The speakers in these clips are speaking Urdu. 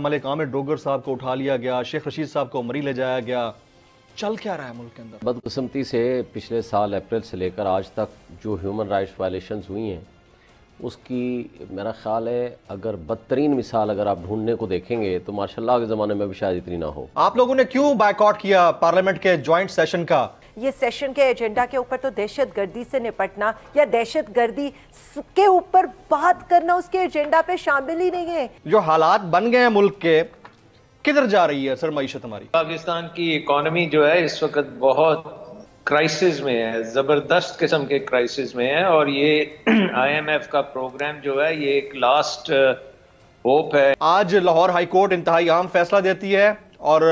ملک عامر ڈوگر صاحب کو اٹھا لیا گیا، شیخ رشید صاحب کو مری لے جایا گیا، چل کیا رہا ہے ملک کے اندر؟ بدقسمتی سے پچھلے سال اپریل سے لے کر آج تک جو ہیومن رائٹس وائلیشنز ہوئی ہیں اس کی میرا خیال ہے اگر بدترین مثال اگر آپ ڈھونڈنے کو دیکھیں گے تو ماشاءاللہ کے زمانے میں بھی شاید اتنی نہ ہو۔ آپ لوگوں نے کیوں بائیکاٹ کیا پارلیمنٹ کے جوائنٹ سیشن کا؟ یہ سیشن کے ایجنڈا کے اوپر تو دہشت گردی سے نپٹنا یا دہشت گردی کے اوپر بات کرنا اس کے ایجنڈا پہ شامل ہی نہیں ہے۔ جو حالات بن گئے ہیں ملک کے، کدھر جا رہی ہے سر معیشت ہماری؟ پاکستان کی اکانومی جو ہے اس وقت بہت کرائسس میں ہے، زبردست قسم کے کرائسس میں ہے، اور یہ آئی ایم ایف کا پروگرام جو ہے یہ ایک لاسٹ ہوپ ہے۔ آج لاہور ہائی کورٹ انتہائی اہم فیصلہ دیتی ہے اور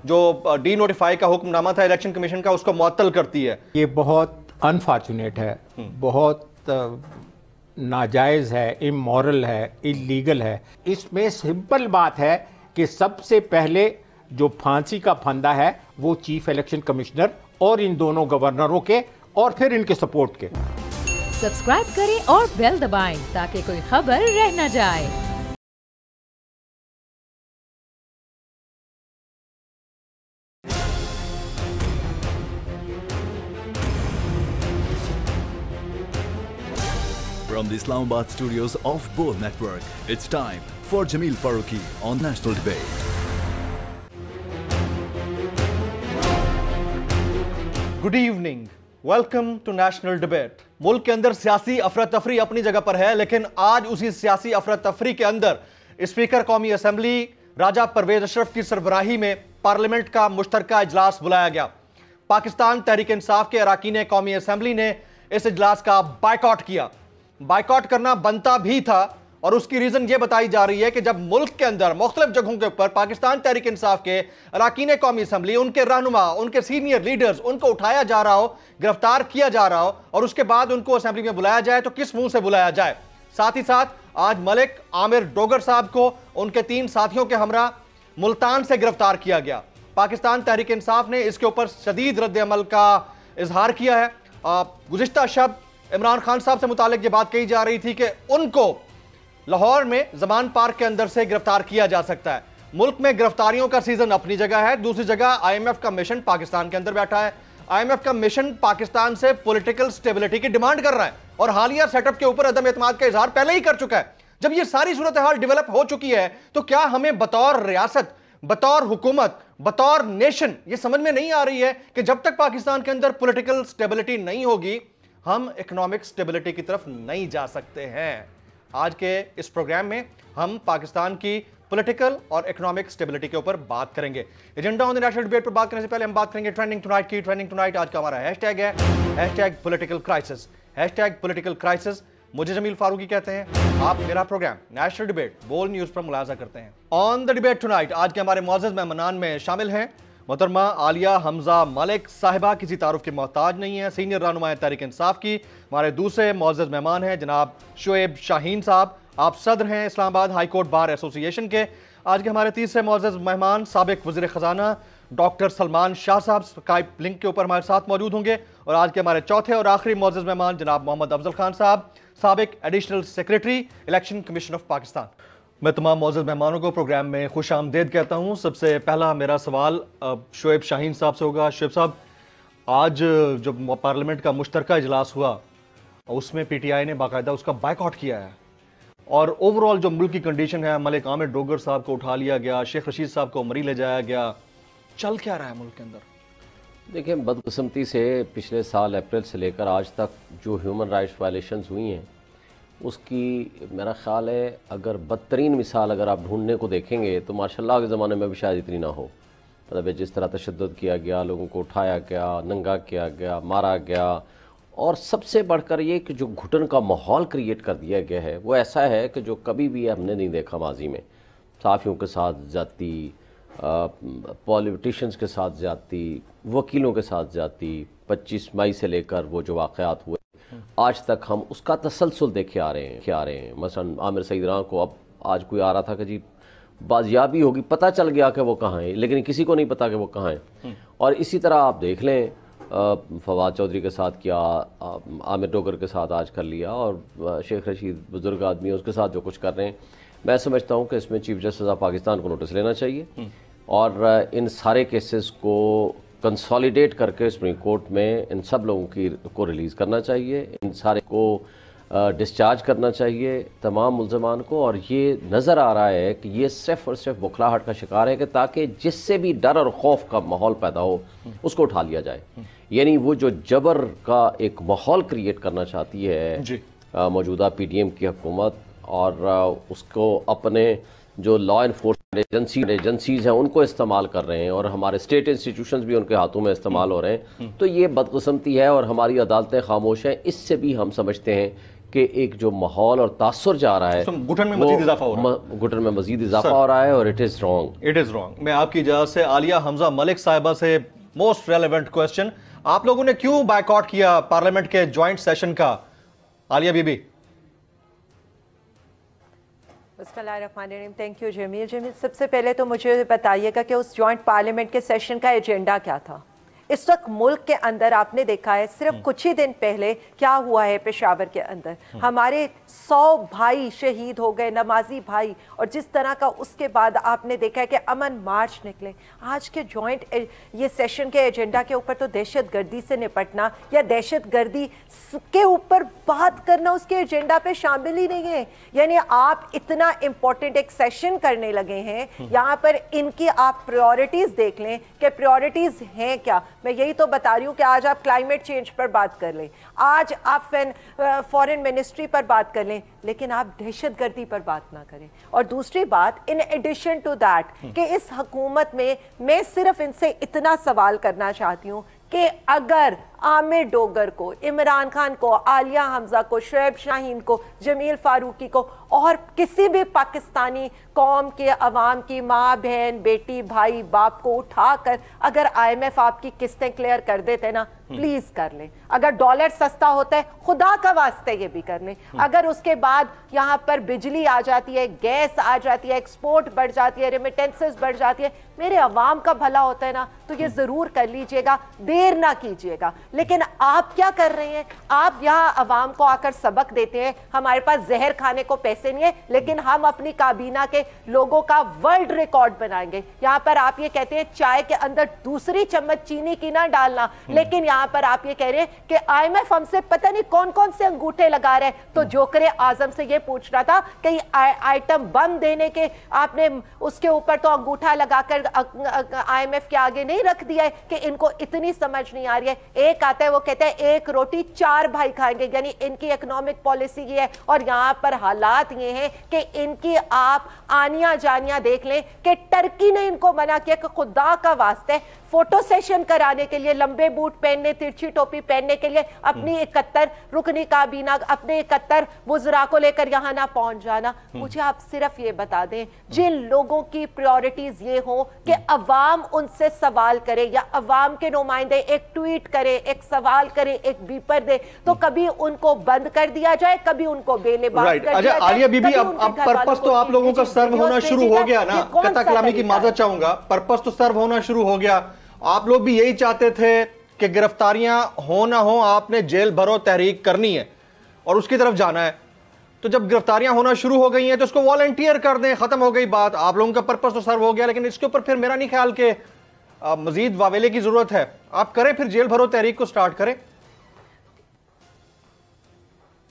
جو ڈی نوٹیفائی کا حکم نامہ تھا الیکشن کمیشن کا اس کو معطل کرتی ہے۔ یہ بہت انفارچونیٹ ہے، بہت ناجائز ہے، امورل ہے، اللیگل ہے۔ اس میں سمپل بات ہے کہ سب سے پہلے جو پھانسی کا پھندا ہے وہ چیف الیکشن کمشنر اور ان دونوں گورنروں کے اور پھر ان کے سپورٹ کے۔ سبسکرائب کریں اور بیل دبائیں تاکہ کوئی خبر رہ نہ جائے۔ From the Islamabad studios of Bol Network, it's time for Jameel Farooqi on National Debate. Good evening, welcome to national debate. ملک کے اندر سیاسی افراتفری اپنی جگہ پر ہے، لیکن آج اسی سیاسی افراتفری کے اندر اسپیکر قومی اسمبلی راجہ پرویز اشرف کی سربراہی میں پارلیمنٹ کا مشترکہ اجلاس بلایا گیا۔ پاکستان تحریک انصاف کے اراکین قومی اسمبلی نے اس اجلاس کا بائیکاٹ کیا۔ بائیکاٹ کرنا بنتا بھی تھا، اور اس کی ریزن یہ بتائی جا رہی ہے کہ جب ملک کے اندر مختلف جگہوں کے اوپر پاکستان تحریک انصاف کے اراکین قومی اسمبلی، ان کے رہنما، ان کے سینئر لیڈرز، ان کو اٹھایا جا رہا ہو، گرفتار کیا جا رہا ہو، اور اس کے بعد ان کو اسمبلی میں بلایا جائے تو کس منہ سے بلایا جائے۔ ساتھ ہی ساتھ آج ملک عامر ڈوگر صاحب کو ان کے 3 ساتھیوں کے ہمراہ ملتان سے گرفتار کیا گیا۔ پاکستان تحریک انصاف نے اس کے اوپر شدید رد عمل کا اظہار کیا ہے۔ گزشتہ شب عمران خان صاحب سے متعلق یہ بات کہی جا رہی تھی کہ ان کو لاہور میں زمان پارک کے اندر سے گرفتار کیا جا سکتا ہے۔ ملک میں گرفتاریوں کا سیزن اپنی جگہ ہے، دوسری جگہ آئی ایم ایف کا مشن پاکستان کے اندر بیٹھا ہے۔ آئی ایم ایف کا مشن پاکستان سے پولیٹیکل سٹیبلٹی کی ڈیمانڈ کر رہا ہے، اور حالیہ سیٹ اپ کے اوپر عدم اعتماد کا اظہار پہلے ہی کر چکا ہے۔ جب یہ ساری صورتحال ڈیولپ ہو چکی ہے تو کیا ہمیں بطور ریاست، بطور حکومت، بطور نیشن یہ سمجھ میں نہیں آ رہی ہے کہ جب تک پاکستان کے اندر پولیٹیکل سٹیبلٹی نہیں ہوگی ہم اکنامک سٹیبلٹی کی طرف نہیں جا سکتے ہیں؟ آج کے اس پروگرام میں ہم پاکستان کی پولیٹیکل اور اکنامک سٹیبلٹی کے اوپر بات کریں گے۔ ایجنڈا آن دی نیشنل ڈیبیٹ پر بات کرنے سے پہلے ہم بات کریں گے ٹرینڈنگ ٹونائٹ کی۔ ٹرینڈنگ ٹونائٹ آج کا ہمارا ہیش ٹیگ ہے، hash tag political crisis. Hash tag political crisis مجھے جمیل فاروقی کہتے ہیں، آپ میرا پروگرام نیشنل ڈیبیٹ بول نیوز پر ملاحظہ کرتے ہیں۔ آن دی ڈیبیٹ ٹونائٹ آج کے ہمارے معزز مہمانان میں شامل ہیں محترمہ عالیہ حمزہ ملک صاحبہ، کسی تعارف کے محتاج نہیں ہیں، سینئر رہنما تحریک انصاف کی۔ ہمارے دوسرے معزز مہمان ہیں جناب شعیب شاہین صاحب، آپ صدر ہیں اسلام آباد ہائی کورٹ بار ایسوسی ایشن کے۔ آج کے ہمارے تیسرے معزز مہمان سابق وزیر خزانہ ڈاکٹر سلمان شاہ صاحب اسکائپ لنک کے اوپر ہمارے ساتھ موجود ہوں گے۔ اور آج کے ہمارے چوتھے اور آخری معزز مہمان جناب محمد افضل خان صاحب، سابق additional secretary election commission of Pakistan. میں تمام معزز مہمانوں کو پروگرام میں خوش آمدید کہتا ہوں۔ سب سے پہلا میرا سوال شعیب شاہین صاحب سے ہوگا۔ شعیب صاحب، آج جو پارلیمنٹ کا مشترکہ اجلاس ہوا اس میں پی ٹی آئی نے باقاعدہ اس کا بائیکاٹ کیا ہے، اور اوورال جو ملک کی کنڈیشن ہے، ملک عامر ڈوگر صاحب کو اٹھا لیا گیا، شیخ رشید صاحب کو مری لے جایا گیا، چل کیا رہا ہے ملک کے اندر؟ دیکھیں، بدقسمتی سے پچھلے سال اپریل سے لے کر آج تک جو ہیومن رائٹس وائلیشنز ہوئی ہیں اس کی میرا خیال ہے اگر بدترین مثال اگر آپ ڈھونڈنے کو دیکھیں گے تو ماشاءاللہ کے زمانے میں بھی شاید اتنی نہ ہو۔ مطلب جس طرح تشدد کیا گیا، لوگوں کو اٹھایا گیا، ننگا کیا گیا، مارا گیا، اور سب سے بڑھ کر یہ کہ جو گھٹن کا ماحول کریٹ کر دیا گیا ہے وہ ایسا ہے کہ جو کبھی بھی ہم نے نہیں دیکھا ماضی میں۔ صحافیوں کے ساتھ زیادتی، پولیٹیشنز کے ساتھ زیادتی، وکیلوں کے ساتھ زیادتی، 25 مئی سے لے کر وہ جو واقعات ہوئے آج تک ہم اس کا تسلسل دیکھے آ رہے ہیں۔ مثلا عامر سعید راں کو اب آج کوئی آ رہا تھا کہ جی بازیابی ہوگی، پتہ چل گیا کہ وہ کہاں ہیں، لیکن کسی کو نہیں پتا کہ وہ کہاں ہیں۔ اور اسی طرح آپ دیکھ لیں فواد چودھری کے ساتھ کیا، عامر ڈوگر کے ساتھ آج کر لیا، اور شیخ رشید بزرگ آدمی ہے اس کے ساتھ جو کچھ کر رہے ہیں۔ میں سمجھتا ہوں کہ اس میں چیف جسٹس آف پاکستان کو نوٹس لینا چاہیے اور ان سارے کیسز کو کنسالیڈیٹ کر کے سپریم کورٹ میں ان سب لوگوں کو ریلیز کرنا چاہیے، ان سارے کو ڈسچارج کرنا چاہیے تمام ملزمان کو. اور یہ نظر آ رہا ہے کہ یہ صرف اور صرف بکھلاہٹ کا شکار ہے کہ تاکہ جس سے بھی ڈر اور خوف کا ماحول پیدا ہو اس کو اٹھا لیا جائے. یعنی وہ جو جبر کا ایک ماحول کریٹ کرنا چاہتی ہے موجودہ پی ڈی ایم کی حکومت، اور اس کو اپنے جو لا انفورسمنٹ ایجنسیز ہیں ان کو استعمال کر رہے ہیں اور ہمارے اسٹیٹ انسٹیٹیوشنز بھی ان کے ہاتھوں میں استعمال ہو رہے ہیں، تو یہ بدقسمتی ہے اور ہماری عدالتیں خاموش ہیں. اس سے بھی ہم سمجھتے ہیں کہ ایک جو ماحول اور تاثر جا رہا ہے گھٹن میں مزید اضافہ ہو رہا ہے، گھٹن میں مزید اضافہ ہو رہا ہے اور اٹ از رانگ. میں آپ کی اجازت سے عالیہ حمزہ ملک صاحبہ سے موسٹ ریلیونٹ کوسچن، آپ لوگوں نے کیوں بائیک آؤٹ کیا پارلیمنٹ کے جوائنٹ سیشن کا؟ عالیہ بی بی. بسم اللہ الرحمن الرحیم. تھینک یو جمیل. سب سے پہلے تو مجھے بتائیے گا کہ اس جوائنٹ پارلیمنٹ کے سیشن کا ایجنڈا کیا تھا؟ اس وقت ملک کے اندر آپ نے دیکھا ہے صرف کچھ ہی دن پہلے کیا ہوا ہے پشاور کے اندر، ہمارے 100 بھائی شہید ہو گئے، نمازی بھائی، اور جس طرح کا اس کے بعد آپ نے دیکھا ہے کہ امن مارچ نکلے. آج کے جوائنٹ یہ سیشن کے ایجنڈا کے اوپر تو دہشت گردی سے نپٹنا یا دہشت گردی کے اوپر بات کرنا اس کے ایجنڈا پہ شامل ہی نہیں ہے. یعنی آپ اتنا امپورٹنٹ ایک سیشن کرنے لگے ہیں، یہاں پر ان کی آپ پریورٹیز دیکھ لیں کہ پریورٹیز ہیں کیا. میں یہی تو بتا رہی ہوں کہ آج آپ کلائمیٹ چینج پر بات کر لیں، آج آپ فورن منسٹری پر بات کر لیں، لیکن آپ دہشت گردی پر بات نہ کریں. اور دوسری بات، ان ایڈیشن ٹو دیٹ، کہ اس حکومت میں صرف ان سے اتنا سوال کرنا چاہتی ہوں کہ اگر عامر ڈوگر کو، عمران خان کو، عالیہ حمزہ کو، شعیب شاہین کو، جمیل فاروقی کو اور کسی بھی پاکستانی قوم کے عوام کی ماں بہن بیٹی بھائی باپ کو اٹھا کر اگر آئی ایم ایف آپ کی قسطیں کلیئر کر دیتے نا، پلیز کر لیں. اگر ڈالر سستا ہوتا ہے خدا کا واسطے یہ بھی کر لیں. اگر اس کے بعد یہاں پر بجلی آ جاتی ہے، گیس آ جاتی ہے، ایکسپورٹ بڑھ جاتی ہے، ریمیٹنسز بڑھ جاتی ہے، میرے عوام کا بھلا ہوتا ہے نا، تو یہ ضرور کر لیجئے گا، دیر نہ کیجئے گا. لیکن آپ کیا کر رہے ہیں؟ آپ یہاں عوام کو آ کر سبق دیتے ہیں. ہمارے پاس زہر کھانے کو پیسے نہیں ہیں، لیکن ہم اپنی کابینہ کے لوگوں کا ورلڈ ریکارڈ بنائیں گے. یہاں پر آپ یہ کہتے ہیں چائے کے اندر دوسری چمچ چینی کی نہ ڈالنا، لیکن یہاں پر آپ یہ کہہ رہے ہیں کہ آئی ایم ایف ہم سے پتہ نہیں کون کون سے انگوٹھے لگا رہے. تو جوکر اعظم سے یہ پوچھ رہا تھا کہ آئٹم بم دینے کے آپ نے اس کے اوپر تو انگوٹھا لگا کر آئی ایم ایف کے آگے نہیں رکھ دیا ہے کہ ان کو اتنی سمجھ نہیں آ رہی ہے. ایک آتا ہے وہ کہتا ہے ایک روٹی 4 بھائی کھائیں گے، یعنی ان کی اکنامک پالیسی یہ ہے. اور یہاں پر حالات یہ ہیں کہ ان کی آپ آنیاں جانیاں دیکھ لیں کہ ٹرکی نے ان کو منع کیا کہ خدا کا واسطے فوٹو سیشن کرانے کے لیے لمبے بوٹ پہننے، ترچھی ٹوپی پہننے کے لیے اپنی 71 رکنی کابینہ، اپنے 71 وزراء کو لے کر یہاں نہ پہنچ جانا. مجھے آپ صرف یہ بتا دیں، جن لوگوں کی پریورٹیز یہ ہوں کہ عوام ان سے سوال کرے یا عوام کے نمائندے ایک ٹویٹ کرے، ایک سوال کرے، ایک بیپر دے، تو کبھی ان کو بند کر دیا جائے، کبھی ان کو بے لباس کر دیا جائے. عالیہ بی بی، اب پرپس تو آپ لوگوں کا سرو ہونا شروع ہو گیا نا. قطع کلامی کی معذرت چاہوں گا، پرپس تو سرو ہونا شروع ہو گیا. آپ لوگ بھی یہی چاہتے تھے کہ گرفتاریاں ہوں نہ ہوں آپ نے جیل بھرو تحریک کرنی ہے اور اس کی طرف جانا ہے. تو جب گرفتاریاں ہونا شروع ہو گئی ہیں تو اس کو والنٹیئر کر دیں، ختم ہو گئی بات. آپ لوگوں کا پرپس تو سرو ہو گیا، لیکن اس کے اوپر پھر میرا نہیں خیال کہ مزید واویلے کی ضرورت ہے. آپ کریں پھر جیل بھرو تحریک کو سٹارٹ کریں.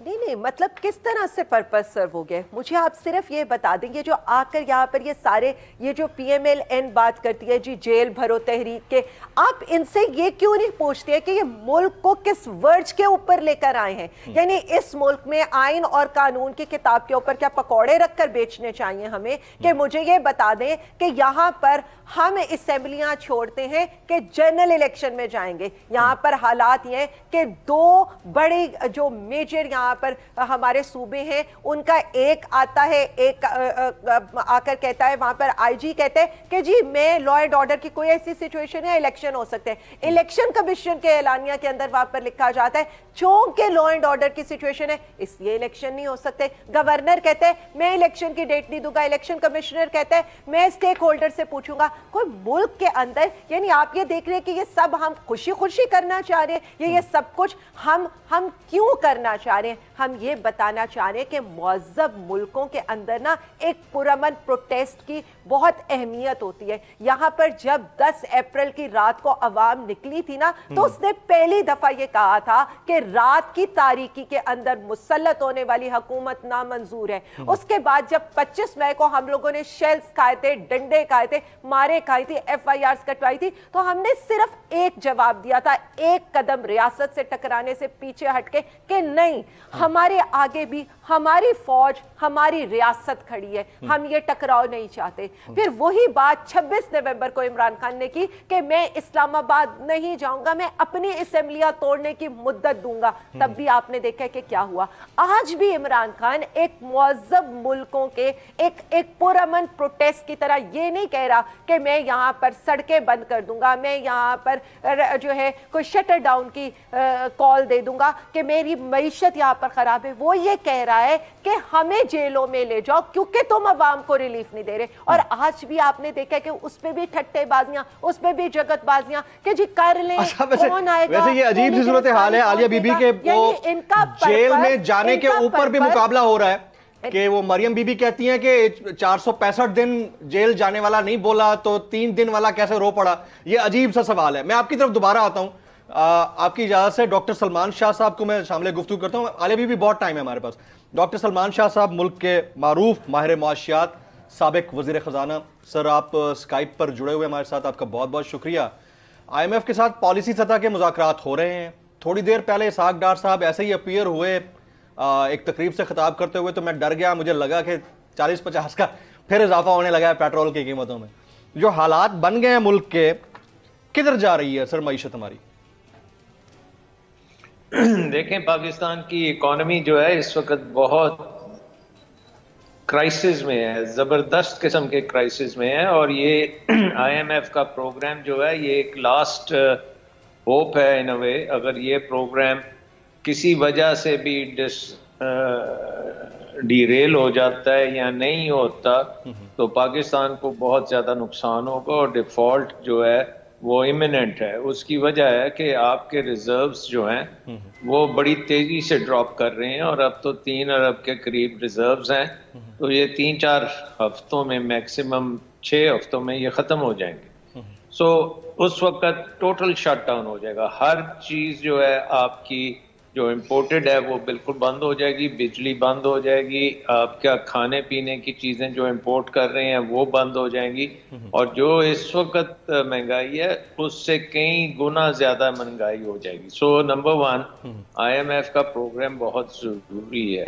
نہیں، مطلب کس طرح سے پرپس سرو ہو گئے؟ مجھے آپ صرف یہ بتا دیں گے جو آ کر یہاں پر یہ سارے یہ جو پی ایم ایل این بات کرتی ہے جی جیل بھرو تحریک کے، آپ ان سے یہ کیوں نہیں پوچھتے ہیں کہ یہ ملک کو کس ورڈ کے اوپر لے کر آئے ہیں؟ یعنی اس ملک میں آئین اور قانون کی کتاب کے اوپر کیا پکوڑے رکھ کر بیچنے چاہیے ہمیں؟ کہ مجھے یہ بتا دیں کہ یہاں پر ہم اسمبلیاں چھوڑتے ہیں کہ جنرل الیکشن میں جائیں گے. یہاں پر حالات یہ ہیں کہ 2 بڑے جو میجر یہاں پر ہمارے صوبے ہیں، ان کا ایک آتا ہے، ایک آ کر کہتا ہے وہاں پر آئی جی کہتے ہیں کہ جی میں لا اینڈ آرڈر کی کوئی ایسی سچویشن ہے، الیکشن ہو سکتے ہیں. الیکشن کمیشن کے اعلانیہ کے اندر وہاں پر لکھا جاتا ہے چونکہ لا اینڈ آرڈر کی سچویشن ہے اس لیے الیکشن نہیں ہو سکتے. گورنر کہتے ہیں میں الیکشن کی ڈیٹ نہیں دوں گا، الیکشن کمشنر کہتا ہے میں اسٹیک ہولڈر سے پوچھوں گا. کوئی ملک کے اندر یعنی آپ یہ دیکھ رہے ہیں کہ یہ سب ہم خوشی خوشی کرنا چاہ رہے ہیں، یہ سب کچھ ہم کیوں کرنا چاہ رہے ہیں؟ ہم یہ بتانا چاہ رہے ہیں کہ معذب ملکوں کے اندر نا ایک پرامن پروٹیسٹ کی بہت اہمیت ہوتی ہے. یہاں پر جب 10 اپریل کی رات کو عوام نکلی تھی نا تو اس نے پہلی دفعہ یہ کہا تھا کہ رات کی تاریکی کے اندر مسلط ہونے والی حکومت نامنظور ہے. اس کے بعد جب 25 مئی کو ہم لوگوں نے شیلز کھائے تھے, ڈنڈے کھائے تھے, مارے کھائی تھی, FIRs کٹوائی تھی, تو ہم نے صرف ایک جواب دیا تھا, ایک قدم ریاست سے ٹکرانے سے پیچھے ہٹ کے, کہ نہیں, ہمارے آگے بھی ہماری فوج, ہماری ریاست کھڑی ہے, ہم یہ ٹکراؤ نہیں چاہتے. پھر وہی بات 26 نومبر کو عمران خان نے کی کہ میں اسلام آباد نہیں جاؤں گا, میں اپنی اسمبلیاں توڑنے کی مدت دوں گا. تب بھی آپ نے دیکھا کہ کیا ہوا. آج بھی عمران خان ایک معذب ملکوں کے ایک پرامن پروٹیسٹ کی طرح یہ نہیں کہہ رہا کہ میں یہاں پر سڑکیں بند کر دوں گا, میں یہاں پر جو ہے کوئی شٹر ڈاؤن کی کال دے دوں گا کہ میری معیشت یہاں پر خراب ہے. وہ یہ کہہ رہا ہے کہ ہمیں جیلوں میں لے جاؤ کیونکہ تم عوام کو ریلیف نہیں دے رہے. اور آج بھی آپ نے دیکھا کہ اس پہ بھی ٹھٹے بازیاں, اس پہ بھی جگت بازیاں کہ جی کر لیں, کون آئے گا. ویسے یہ عجیب سی صورتحال ہے عالیہ بی بی کے وہ جیل میں جانے کے اوپر بھی مقابلہ ہو رہا ہے کہ وہ مریم بی بی کہتی ہیں کہ 465 دن جیل جانے والا نہیں بولا تو 3 دن والا کیسے رو پڑا. یہ عجیب سا سوال ہے. میں آپ کی طرف دوبارہ آتا ہوں, آپ کی اجازت سے ڈاکٹر سلمان شاہ صاحب کو میں شامل گفتگو کرتا ہوں. عالیہ بی بی بہت ٹائم ہے ہمارے پاس. ڈاکٹر سلمان شاہ صاحب ملک کے معروف ماہر معاشیات, سابق وزیر خزانہ. سر آپ اسکائپ پر جڑے ہوئے ہمارے ساتھ, آپ کا بہت بہت شکریہ. IMF کے ساتھ پالیسی سطح کے مذاکرات ہو رہے ہیں. تھوڑی دیر پہلے اسحاق ڈار صاحب ایسے ہی اپیئر ہوئے ایک تقریب سے خطاب کرتے ہوئے, تو میں ڈر گیا, مجھے لگا کہ 40-50 کا پھر اضافہ ہونے لگا ہے پیٹرول کی قیمتوں میں. جو حالات بن گئے ہیں ملک کے, کدھر جا رہی ہے سر معیشت ہماری؟ دیکھیں, پاکستان کی اکانومی جو ہے اس وقت بہت کرائسس میں ہے, زبردست قسم کے کرائسس میں ہے. اور یہ IMF کا پروگرام جو ہے یہ ایک لاسٹ ہوپ ہے ان اے وے. اگر یہ پروگرام کسی وجہ سے بھی ڈیریل ہو جاتا ہے یا نہیں ہوتا تو پاکستان کو بہت زیادہ نقصان ہوگا, اور ڈیفالٹ جو ہے وہ امییننٹ ہے. اس کی وجہ ہے کہ آپ کے ریزروز جو ہیں وہ بڑی تیزی سے ڈراپ کر رہے ہیں, اور اب تو 3 ارب کے قریب ریزروز ہیں. تو یہ 3-4 ہفتوں میں, میکسیمم 6 ہفتوں میں یہ ختم ہو جائیں گے. سو اس وقت ٹوٹل شٹ ڈاؤن ہو جائے گا. ہر چیز جو ہے آپ کی جو امپورٹڈ ہے وہ بالکل بند ہو جائے گی, بجلی بند ہو جائے گی, آپ کیا کھانے پینے کی چیزیں جو امپورٹ کر رہے ہیں وہ بند ہو جائیں گی, اور جو اس وقت مہنگائی ہے اس سے کئی گنا زیادہ مہنگائی ہو جائے گی. سو نمبر 1 IMF کا پروگرام بہت ضروری ہے.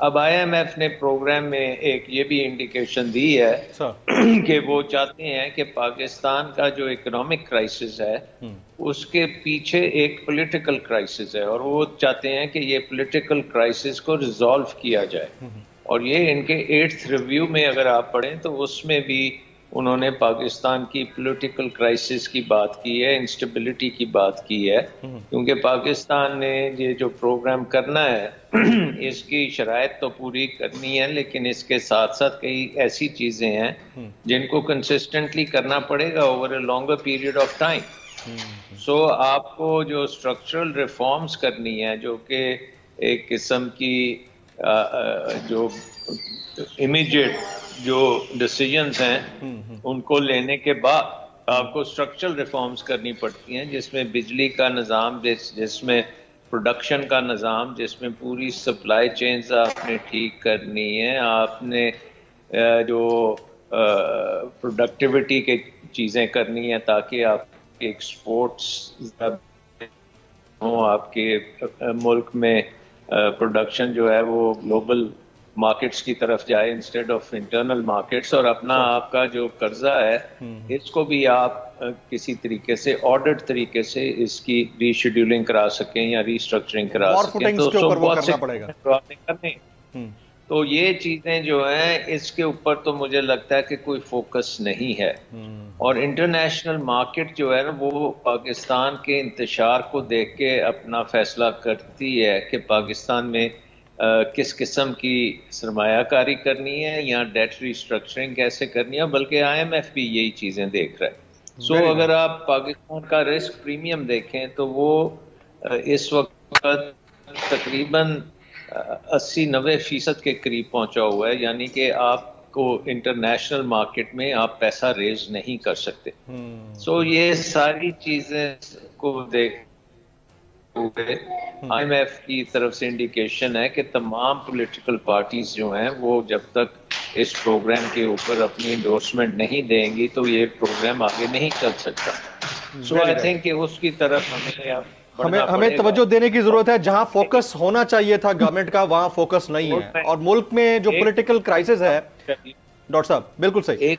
اب IMF نے پروگرام میں ایک یہ بھی انڈیکیشن دی ہے کہ وہ چاہتے ہیں کہ پاکستان کا جو اکنامک کرائسس ہے اس کے پیچھے ایک پولیٹیکل کرائسس ہے, اور وہ چاہتے ہیں کہ یہ پولیٹیکل کرائسس کو ریزالو کیا جائے. اور یہ ان کے 8th ریویو میں اگر آپ پڑھیں تو اس میں بھی انہوں نے پاکستان کی پولیٹیکل کرائسس کی بات کی ہے, انسٹیبلٹی کی بات کی ہے, کیونکہ پاکستان نے یہ جو پروگرام کرنا ہے اس کی شرائط تو پوری کرنی ہے, لیکن اس کے ساتھ ساتھ کئی ایسی چیزیں ہیں جن کو کنسسٹنٹلی کرنا پڑے گا over a longer period of time. So آپ کو جو اسٹرکچرل ریفارمز کرنی ہے, جو کہ ایک قسم کی جو امیڈیٹ جو ڈیسیجنز ہیں ان کو لینے کے بعد آپ کو اسٹرکچرل ریفارمز کرنی پڑتی ہیں, جس میں بجلی کا نظام, جس میں پروڈکشن کا نظام, جس میں پوری سپلائی چینز آپ نے ٹھیک کرنی ہے, آپ نے جو پروڈکٹیوٹی کے چیزیں کرنی ہیں تاکہ آپ کے ایکسپورٹس ہوں, آپ کے ملک میں پروڈکشن جو ہے وہ گلوبل مارکیٹس کی طرف جائے انسٹیڈ آف انٹرنل مارکیٹس, اور اپنا آپ کا جو قرضہ ہے اس کو بھی آپ کسی طریقے سے آڈٹ طریقے سے اس کی ری شیڈیولنگ کرا سکیں یا ری اسٹرکچرنگ کرا سکیں. تو یہ چیزیں جو ہیں اس کے اوپر تو مجھے لگتا ہے کہ کوئی فوکس نہیں ہے. اور انٹرنیشنل مارکیٹ جو ہے نا وہ پاکستان کے انتشار کو دیکھ کے اپنا فیصلہ کرتی ہے کہ پاکستان میں کس قسم کی سرمایہ کاری کرنی ہے یا ڈیٹ ری اسٹرکچرنگ کیسے کرنی ہے, بلکہ IMF بھی یہی چیزیں دیکھ رہا ہے. سو اگر آپ پاکستان کا رسک پریمیم دیکھیں تو وہ اس وقت تقریباً 80-90% کے قریب پہنچا ہوا ہے، یعنی کہ آپ کو انٹرنیشنل مارکیٹ میں آپ پیسہ ریز نہیں کر سکتے. سو یہ ساری چیزیں کو دیکھ ہوئے آئی ایم ایف کی طرف سے انڈیکیشن ہے کہ تمام پولیٹیکل پارٹیز جو ہیں وہ جب تک اس پروگرام کے اوپر اپنی انڈورسمنٹ نہیں دیں گی تو یہ پروگرام آگے نہیں چل سکتا. سو آئی تھنک کہ اس کی طرف ہمیں توجہ دینے کی ضرورت ہے. جہاں فوکس ہونا چاہیے تھا گورنمنٹ کا وہاں فوکس نہیں ہے، اور ملک میں جو پولیٹیکل کرائسس ہے ڈاکٹر صاحب بالکل صحیح،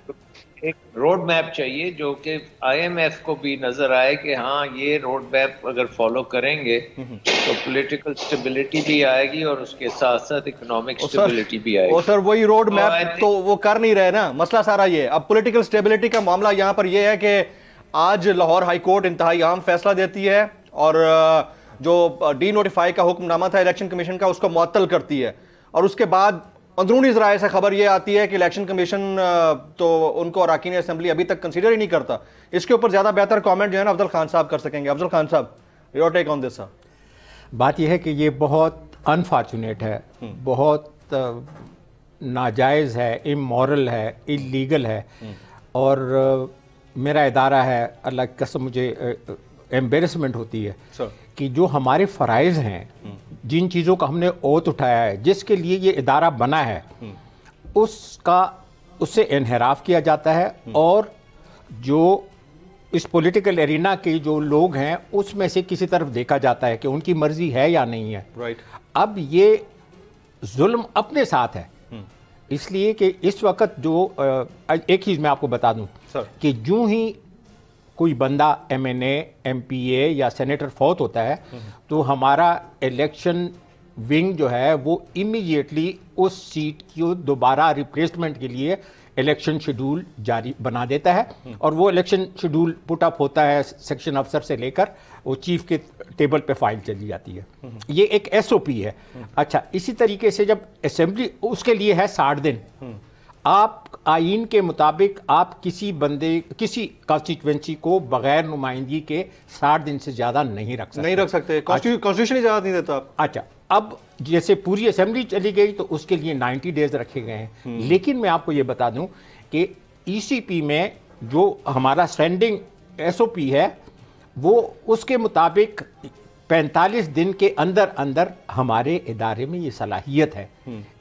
ایک روڈ میپ چاہیے جو کہ آئی ایم ایف کو بھی نظر آئے کہ ہاں یہ روڈ میپ اگر فالو کریں گے تو پولیٹیکل سٹیبلٹی بھی آئے گی اور اس کے ساتھ ساتھ اکنامک سٹیبلٹی بھی آئے گی. سر وہی روڈ میپ تو وہ کر نہیں رہے نا، مسئلہ سارا یہ. اب پولیٹیکل سٹیبلٹی کا معاملہ یہاں پر یہ ہے کہ آج لاہور ہائی کورٹ انتہائی اہم فیصلہ دیتی ہے اور جو ڈی نوٹیفائی کا حکم نامہ تھا الیکشن کمیشن کا اس کو معطل کرتی ہے، اور اس کے بعد اندرونی ذرائع سے خبر یہ آتی ہے کہ الیکشن کمیشن تو ان کو اراکین اسمبلی ابھی تک کنسیڈر ہی نہیں کرتا. اس کے اوپر زیادہ بہتر کامنٹ جو ہے نا افضل خان صاحب کر سکیں گے. افضل خان صاحب یور ٹیک آن دس. بات یہ ہے کہ یہ بہت انفارچونیٹ ہے، بہت ناجائز ہے، امورل ہے، اللیگل ہے، اور میرا ادارہ ہے، اللہ کی قسم مجھے ایمبیرسمنٹ ہوتی ہے کہ جو ہمارے فرائض ہیں، جن چیزوں کا ہم نے اوت اٹھایا ہے، جس کے لیے یہ ادارہ بنا ہے، اس سے انحراف کیا جاتا ہے، اور جو اس پولیٹیکل ایرینا کے جو لوگ ہیں اس میں سے کسی طرف دیکھا جاتا ہے کہ ان کی مرضی ہے یا نہیں ہے. اب یہ ظلم اپنے ساتھ ہے، اس لیے کہ اس وقت جو ایک چیز میں آپ کو بتا دوں کہ جو ہی کوئی بندہ ایم این اے، ایم پی اے یا سینیٹر فوت ہوتا ہے تو ہمارا الیکشن ونگ جو ہے وہ امیڈیٹلی اس سیٹ کی دوبارہ ریپلیسمنٹ کے لیے الیکشن شیڈول جاری بنا دیتا ہے، اور وہ الیکشن شیڈول پٹ اپ ہوتا ہے سیکشن افسر سے لے کر وہ چیف کے ٹیبل پہ فائل چلی جاتی ہے. یہ ایک ایس او پی ہے. اچھا، اسی طریقے سے جب اسمبلی اس کے لیے ہے 60 دن، آپ آئین کے مطابق آپ کسی کانسٹیٹوینسی کو بغیر نمائندگی کے 60 دن سے زیادہ نہیں رکھ سکتے. کانسٹیٹیوشن اجازت نہیں دیتا. اچھا، اب جیسے پوری اسمبلی چلی گئی تو اس کے لیے 90 ڈیز رکھے گئے ہیں. لیکن میں آپ کو یہ بتا دوں کہ ای سی پی میں جو ہمارا اسٹینڈنگ ایس او پی ہے وہ اس کے مطابق 45 دن کے اندر اندر ہمارے ادارے میں یہ صلاحیت ہے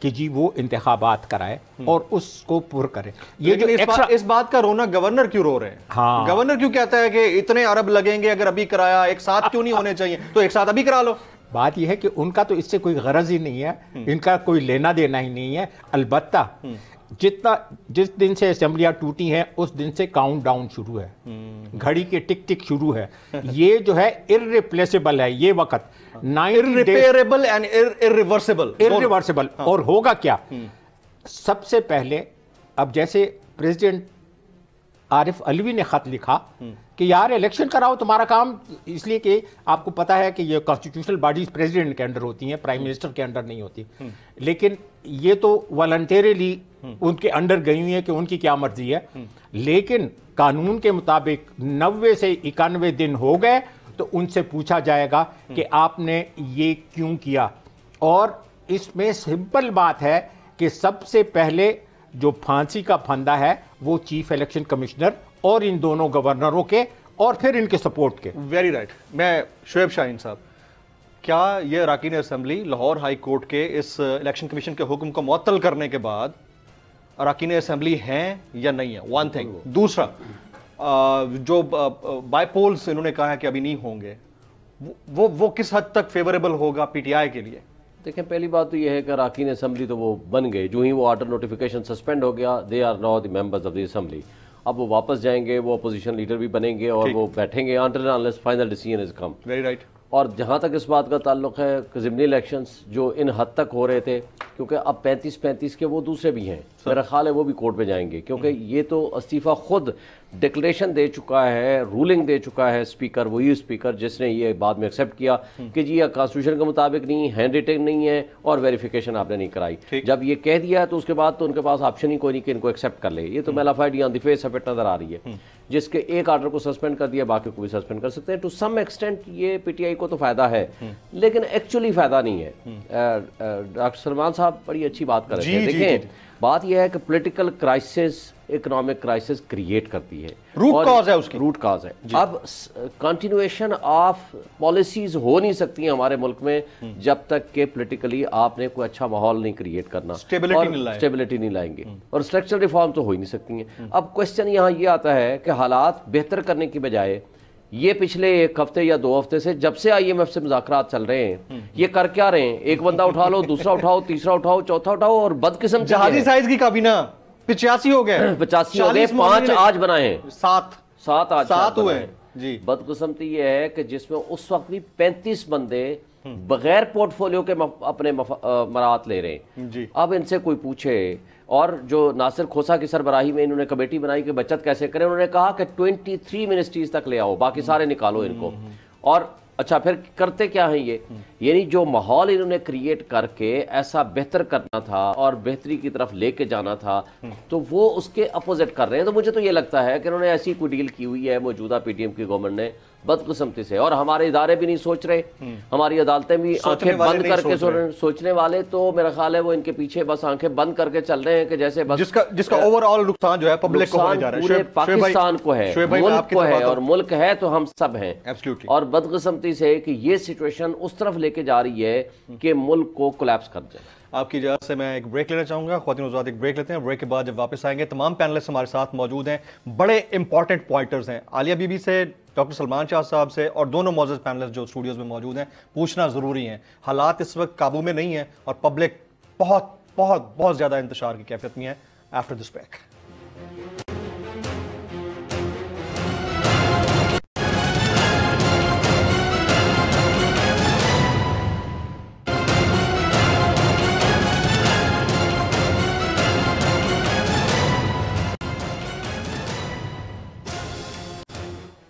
کہ جی وہ انتخابات کرائے اور اس کو پر کرے. یہ جو اس بات کا رونا گورنر کیوں رو رہے ہیں؟ ہاں، گورنر کیوں کہتا ہے کہ اتنے ارب لگیں گے اگر ابھی کرایا، ایک ساتھ کیوں نہیں ہونے چاہیے؟ تو ایک ساتھ ابھی کرا لو. بات یہ ہے کہ ان کا تو اس سے کوئی غرض ہی نہیں ہے، ان کا کوئی لینا دینا ہی نہیں ہے. البتہ جس دن سے اسمبلیاں ٹوٹی ہیں اس دن سے کاؤنٹ ڈاؤن شروع ہے، گھڑی کے ٹک ٹک شروع ہے. یہ جو ہے ارریپلیسیبل ہے یہ وقت، irreparable and irreversible. اور ہوگا کیا؟ سب سے پہلے اب جیسے پریزیڈنٹ عارف علوی نے خط لکھا کہ یار الیکشن کراؤ، تمہارا کام، اس لیے کہ آپ کو پتا ہے کہ یہ کانسٹیٹیوشنل باڈیز پریزیڈنٹ کے انڈر ہوتی ہیں، پرائم منسٹر کے انڈر نہیں ہوتی، لیکن یہ تو والنٹیریلی ان کے انڈر گئی ہوئی ہے کہ ان کی کیا مرضی ہے. لیکن قانون کے مطابق 90 سے 91 دن ہو گئے تو ان سے پوچھا جائے گا کہ آپ نے یہ کیوں کیا. اور اس میں سمپل بات ہے کہ سب سے پہلے جو پھانسی کا پھندا ہے وہ چیف الیکشن کمشنر اور ان دونوں گورنروں کے اور پھر ان کے سپورٹ کے. Very right. میں شعیب شاہین صاحب، کیا یہ اراکین اسمبلی لاہور ہائی کورٹ کے اس الیکشن کمیشن کے حکم کو معطل کرنے کے بعد اراکین اسمبلی ہیں یا نہیں ہیں؟ One thing. دوسرا، جو بائی پولز انہوں نے کہا ہے کہ ابھی نہیں ہوں گے، وہ کس حد تک فیوریبل ہوگا پی ٹی آئی کے لیے؟ دیکھیں، پہلی بات تو یہ ہے کہ اراکین اسمبلی تو وہ بن گئے، جو ہی وہ آرڈر نوٹیفیکیشن سسپینڈ ہو گیا، they are now the members of the assembly. اب وہ واپس جائیں گے، وہ اپوزیشن لیڈر بھی بنیں گے اور وہ بیٹھیں گے until unless final decision is come. Very right. اور جہاں تک اس بات کا تعلق ہے کہ ضمنی الیکشنز جو ان حد تک ہو رہے تھے، کیونکہ اب 35 کے وہ دوسرے بھی ہیں، میرا خیال ہے وہ بھی کورٹ پہ جائیں گے، کیونکہ یہ تو استعفیٰ خود ڈکلیریشن دے چکا ہے، رولنگ دے چکا ہے اسپیکر، وہی اسپیکر جس نے یہ بعد میں ایکسیپٹ کیا کہ جی یہ کانسٹیٹیوشن کے مطابق نہیں، ہینڈ ریٹنگ نہیں ہے اور ویریفیکیشن آپ نے نہیں کرائی. جب یہ کہہ دیا تو اس کے بعد تو ان کے پاس آپشن ہی کوئی نہیں کہ ان کو ایکسیپٹ کر لے. یہ تو میلافائڈ آن دی فیس آف اٹ نظر آ رہی ہے، جس کے ایک آرڈر کو سسپینڈ کر دیا باقی کو بھی سسپینڈ کر سکتے ہیں. ٹو سم ایکسٹینٹ یہ پی ٹی آئی کو تو فائدہ ہے لیکن ایکچولی فائدہ نہیں ہے. ڈاکٹر سلمان صاحب بڑی اچھی بات کر رہے ہیں. دیکھیں بات یہ ہے کہ political crisis economic crisis create کرتی ہے, روٹ کاز ہے اس کی, روٹ کاز ہے. اب کنٹینویشن آف پالیسیز ہو نہیں سکتی ہیں ہمارے ملک میں جب تک کہ پولیٹیکلی آپ نے کوئی اچھا ماحول نہیں کریٹ کرنا, اسٹیبلٹی نہیں لائیں گے, اور اسٹرکچرل ریفارم تو ہو ہی نہیں سکتی ہیں. اب کوشچن یہاں یہ آتا ہے کہ حالات بہتر کرنے کی بجائے یہ پچھلے ایک ہفتے یا 2 ہفتے سے جب سے IMF سے مذاکرات چل رہے ہیں یہ کر کیا رہے ہیں؟ ایک بندہ اٹھا لو, دوسرا اٹھاؤ, تیسرا اٹھاؤ, چوتھا اٹھاؤ, اور بدقسمتی جہازی سائز کی کابینہ 85 ہو گئے, 85 ہو گئے, 5 آج بنائے ہیں, 7 آج ہوئے جی. بدقسمتی یہ ہے کہ جس میں اس وقت بھی 35 بندے بغیر پورٹ فولیو کے اپنے مرات لے رہے ہیں جی. اب ان سے کوئی پوچھے, اور جو ناصر کھوسا کی سربراہی میں انہوں نے کمیٹی بنائی کہ بچت کیسے کریں, انہوں نے کہا کہ 23 منسٹریز تک لے آؤ, باقی سارے نکالو ان کو. اور اچھا پھر کرتے کیا ہیں یہ, یعنی جو ماحول انہوں نے کریٹ کر کے ایسا بہتر کرنا تھا اور بہتری کی طرف لے کے جانا تھا تو وہ اس کے اپوزٹ کر رہے ہیں. تو مجھے تو یہ لگتا ہے کہ انہوں نے ایسی کوئی ڈیل کی ہوئی ہے موجودہ PTM کی گورنمنٹ نے بدقسمتی سے, اور ہمارے ادارے بھی نہیں سوچ رہے, ہماری عدالتیں بھی آنکھیں بند کر کے سوچنے والے تو میرا خیال ہے وہ ان کے پیچھے بس آنکھیں بند کر کے چل رہے ہیں کہ جیسے بس جس کا اوور آل نقصان جو ہے پبلک کو ہونے جا رہا ہے, پورے پاکستان کو ہے, ملک کو ہے, اور ملک ہے تو ہم سب ہیں. اور بدقسمتی سے کہ یہ سچویشن اس طرف لے کے جا رہی ہے کہ ملک کو کولیپس کر جائے. آپ کی اجازت سے میں ایک بریک لینا چاہوں گا. خواتین حضرات ایک بریک لیتے ہیں, بریک کے بعد جب واپس آئیں گے تمام پینلسٹ ہمارے ساتھ موجود ہیں, بڑے امپورٹنٹ پوائنٹرز ہیں, عالیہ بی بی سے, ڈاکٹر سلمان شاہ صاحب سے, اور دونوں معزز پینلسٹ جو اسٹوڈیوز میں موجود ہیں. پوچھنا ضروری ہے, حالات اس وقت قابو میں نہیں ہیں اور پبلک بہت بہت بہت زیادہ انتشار کی کیفیت میں ہے. After this break.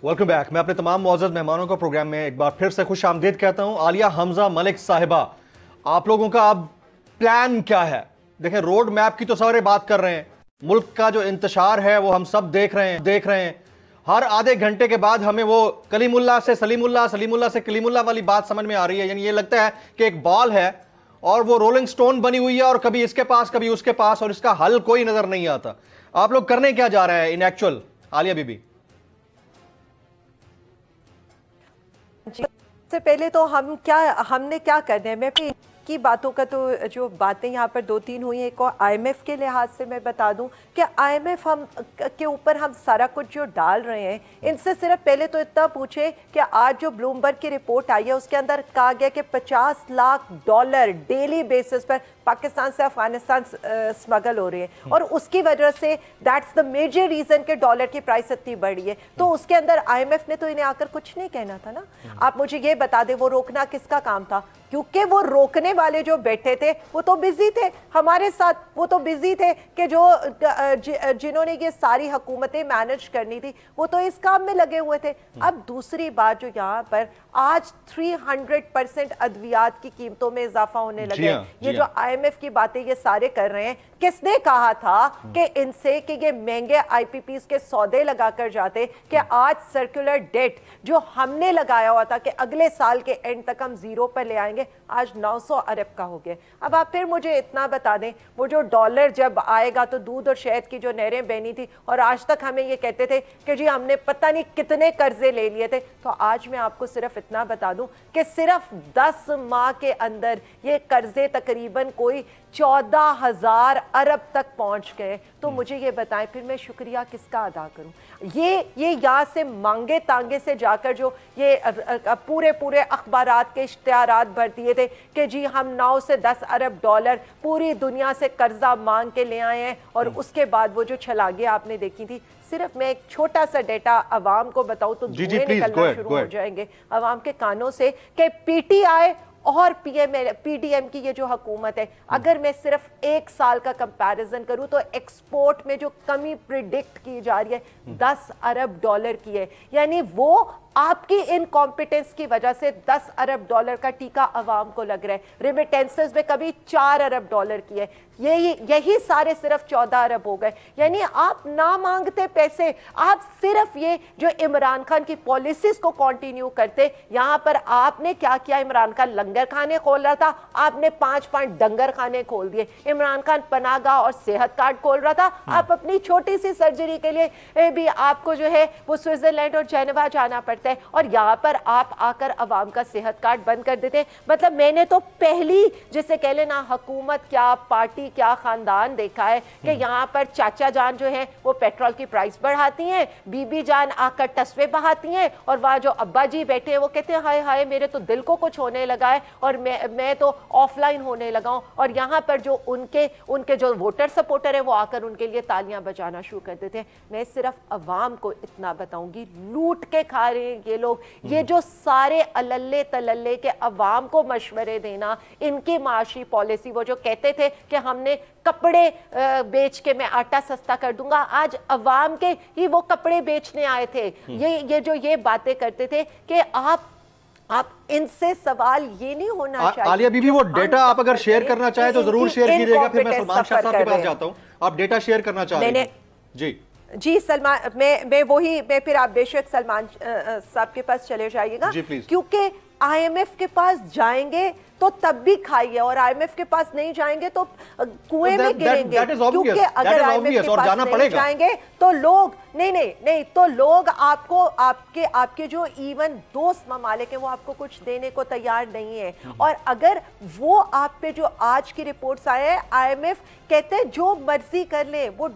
Welcome back. میں اپنے تمام معزز مہمانوں کو پروگرام میں ایک بار پھر سے خوش آمدید کہتا ہوں. عالیہ حمزہ ملک صاحبہ, آپ لوگوں کا اب پلان کیا ہے؟ دیکھیں روڈ میپ کی تو سارے بات کر رہے ہیں, ملک کا جو انتشار ہے وہ ہم سب دیکھ رہے ہیں. ہر آدھے گھنٹے کے بعد ہمیں وہ کلیم اللہ سے سلیم اللہ, سلیم اللہ سے کلیم اللہ والی بات سمجھ میں آ رہی ہے. یعنی یہ لگتا ہے کہ ایک بال ہے اور وہ رولنگ سٹون بنی ہوئی ہے اور کبھی اس کے پاس کبھی اس کے پاس, اور اس کا حل کوئی نظر نہیں آتا. آپ لوگ کرنے کیا جا رہے ہیں ان ایکچوئل؟ عالیہ بی بی. سب سے پہلے تو ہم نے کیا کرنا ہے, میں کی باتوں کا تو جو باتیں یہاں پر 2-3 ہوئی ہیں, ایک اور IMF کے لحاظ سے میں بتا دوں کہ IMF کے اوپر ہم سارا کچھ جو ڈال رہے ہیں, ان سے صرف پہلے تو اتنا پوچھیں کہ آج جو بلومبرگ کی رپورٹ آئی ہے اس کے اندر کہا گیا کہ $50 لاکھ ڈیلی بیسس پر پاکستان سے افغانستان سمگل ہو رہے ہیں, اور اس کی وجہ سے دیٹس دا میجر ریزن کہ ڈالر کی پرائس اتنی بڑھی ہے. تو اس کے اندر IMF نے تو انہیں آ کر کچھ نہیں کہنا تھا نا. آپ مجھے یہ بتا دیں وہ روکنا کس کا کام تھا, کیونکہ وہ روکنے والے جو بیٹھے تھے وہ تو بزی تھے ہمارے ساتھ, وہ تو بزی تھے کہ جو جنہوں نے یہ ساری حکومتیں مینج کرنی تھی وہ تو اس کام میں لگے ہوئے تھے. اب دوسری بات جو یہاں پر آج 300% ادویات کی قیمتوں میں اضافہ ہونے لگے, یہ جو IMF کی باتیں یہ سارے کر رہے ہیں, کس نے کہا تھا کہ ان سے کہ یہ مہنگے IPPs کے سودے لگا کر جاتے, کہ آج سرکولر ڈیٹ جو ہم نے لگایا ہوا تھا کہ اگلے سال کے اینڈ تک ہم 0 پر لے آئیں گے, آج 900 ارب کا ہو گیا. اب آپ پھر مجھے اتنا بتا دیں, وہ جو ڈالر جب آئے گا تو دودھ اور شہد کی جو نہریں بہنی تھی, اور آج تک ہمیں یہ کہتے تھے کہ جی ہم نے پتہ نہیں کتنے قرضے لے لیے تھے, تو آج میں آپ کو صرف اتنا بتا دوں کہ صرف 10 ماہ کے اندر یہ قرضے تقریباً کوئی 14,000 ارب تک پہنچ گئے. تو مجھے یہ بتائیں پھر میں شکریہ کس کا ادا کروں؟ یہ یہاں سے مانگے تانگے سے جا کر جو یہ پورے اخبارات کے اشتہارات بھر دیے تھے کہ جی ہم 9 سے 10 ارب ڈالر پوری دنیا سے قرضہ مانگ کے لے آئے ہیں, اور اس کے بعد وہ جو چھلاگے آپ نے دیکھی تھی. صرف میں ایک چھوٹا سا ڈیٹا عوام کو بتاؤں تو دھوئیں نکلنا شروع ہو جائیں گے عوام کے کانوں سے, کہ PTI اور PDM کی یہ جو حکومت ہے, اگر میں صرف 1 سال کا کمپیریزن کروں تو ایکسپورٹ میں جو کمی پریڈکٹ کی جا رہی ہے 10 ارب ڈالر کی ہے. یعنی وہ آپ کی انکمپیٹنس کی وجہ سے 10 ارب ڈالر کا ٹیکہ عوام کو لگ رہا ہے. ریمیٹنسز میں کبھی 4 ارب ڈالر کی ہے. یہی سارے صرف 14 ارب ہو گئے. یعنی آپ نہ مانگتے پیسے, آپ صرف یہ جو عمران خان کی پالیسیز کو کنٹینیو کرتے. یہاں پر آپ نے کیا کیا, عمران خان لنگر خانے کھول رہا تھا, آپ نے 5 ڈنگر خانے کھول دیے. عمران خان پناہ گاہ اور صحت کارڈ کھول رہا تھا, آپ اپنی چھوٹی سی سرجری کے لیے بھی آپ کو جو ہے وہ سوئٹزرلینڈ اور جنیوا جانا پڑتا ہے, اور یہاں پر آپ آ کر عوام کا صحت کارڈ بند کر دیتے. مطلب میں نے تو پہلی جسے کہہ لینا حکومت کیا پارٹی کیا خاندان دیکھا ہے کہ یہاں پر چاچا جان جو ہے وہ پیٹرول کی پرائس بڑھاتی ہیں, بی بی جان آ کر ٹسوے بہاتی ہیں, اور وہاں جو ابا جی بیٹھے ہیں وہ کہتے ہیں ہائے ہائے میرے تو دل کو کچھ ہونے لگا ہے اور میں تو آف لائن ہونے لگا ہوں. اور یہاں پر جو ان کے جو ووٹر سپورٹر ہیں وہ آ کر ان کے لیے تالیاں بجانا شروع کر دیتے ہیں. میں صرف عوام کو اتنا بتاؤں گی, لوٹ کے کھا رہے ہیں یہ لوگ. یہ جو سارے اللے تللے کے عوام کو مشورے دینا, ان کی معاشی پالیسی, وہ جو کہتے تھے کہ ہم نے کپڑے بیچ کے میں آٹا سستا کر دوں گا, آج عوام کے ہی وہ کپڑے بیچنے آئے تھے. یہ جو یہ باتیں کرتے تھے کہ آپ ان سے سوال یہ نہیں ہونا چاہیے. عالیہ بی بی وہ ڈیٹا آپ اگر شیئر کرنا چاہیں تو ضرور شیئر کیجئے گا, پھر میں سلمان شاہ صاحب کے پاس جاتا ہوں. آپ ڈیٹا شیئر کرنا چاہ رہے ہیں؟ جی سلمان, میں پھر آپ بے شک سلمان صاحب کے پاس چلے جائیے گا, کیونکہ آئی ایم ایف کے پاس جائیں گے تو تب بھی کھائیے, اور آئی ایم ایف کے پاس نہیں جائیں گے تو کنویں میں گریں گے. کیونکہ اگر آئی ایم ایف کے پاس نہیں جائیں گے تو لوگ نہیں تو لوگ آپ کے جو ایون دوست ممالک ہیں وہ آپ کو کچھ دینے کو تیار نہیں ہے. اور اگر وہ آپ پہ جو آج کی رپورٹس آئے ہیں, آئی ایم ایف کہتے ہیں جو مرضی کر لیں, وہ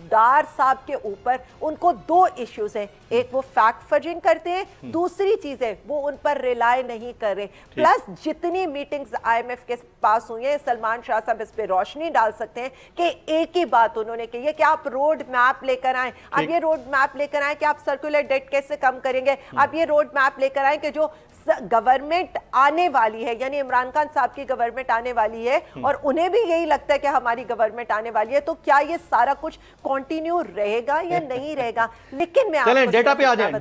ڈار صاحب کے اوپر ان کو 2 ایشوز ہیں, ایک وہ فیکٹ فرجنگ کرتے ہیں, دوسری چیز ہے وہ ان پر ریلائی نہیں کر رہے. پلس جتنی میٹنگز آئی ایم ایف کے پاس ہوئی ہیں, سلمان شاہ صاحب اس پہ روشنی ڈال سکتے ہیں کہ ایک ہی بات انہوں نے کہی ہے کہ آپ روڈ میپ لے کر آئیں. اب یہ روڈ میپ لے کر آئیں کہ آپ سرکولر ڈیٹ کیسے کم کریں گے. اب یہ روڈ میپ لے کر آئیں کہ جو گورنمنٹ آنے والی ہے, یعنی عمران خان صاحب کی گورنمنٹ آنے والی ہے, اور انہیں بھی یہی لگتا ہے کہ ہماری گورنمنٹ آنے والی ہے, تو کیا یہ سارا کچھ کنٹینیو رہے گا یا نہیں رہے گا. لیکن میں چلیں ڈیٹا پہ آ جائیں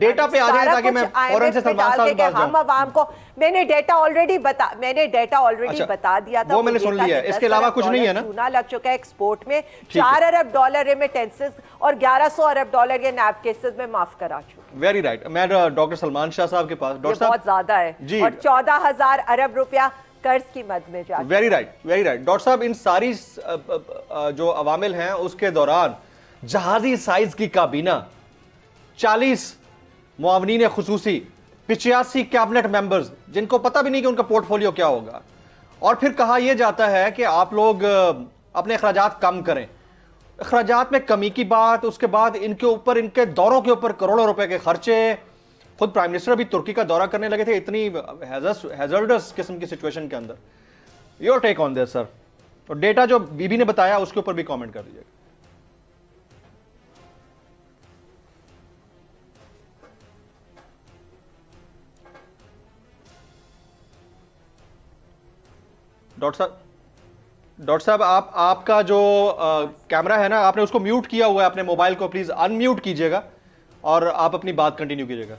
تاکہ میں فوراں سے سلمان صاحب کے پاس جاؤں. ہم عوام کو میں نے ڈیٹا آلریڈی بتا دیا تھا, وہ میں نے سن لیا ہے, اس کے علاوہ کچھ نہیں ہے نا. چونا لگ چکا ہے ایکسپورٹ میں, $4 ارب ریمیٹنسز اور $1100 ارب یہ نیب کیسز میں معاف کرا چکے. Very right. میں ڈاکٹر سلمان شاہ صاحب کے پاس. یہ بہت زیادہ ہے, اور 14,000 ارب روپیہ قرض کی مد میں جاتا ہے. Very right. ڈاکٹر صاحب ان ساری جو عوامل ہیں اس کے دوران جہازی سائز کی کابینہ, 40 معاونین خصوصی, 85 کیبنٹ ممبرز جن کو پتہ بھی نہیں کہ ان کا پورٹ فولیو کیا ہوگا, اور پھر کہا یہ جاتا ہے کہ آپ لوگ اپنے اخراجات کم کریں. اخراجات میں کمی کی بات, اس کے بعد ان کے اوپر, ان کے دوروں کے اوپر کروڑوں روپے کے خرچے. خود پرائم منسٹر بھی ترکی کا دورہ کرنے لگے تھے اتنی ہیزرڈس قسم کی سچویشن کے اندر. یور ٹیک آن دس سر, اور ڈیٹا جو بی بی نے بتایا اس کے اوپر بھی کامنٹ کر دیجیے گا. ڈاکٹر صاحب آپ کا جو کیمرہ ہے نا, آپ نے اس کو میوٹ کیا ہوا ہے, اپنے موبائل کو پلیز ان میوٹ کیجئے گا اور آپ اپنی بات کنٹینیو کیجئے گا.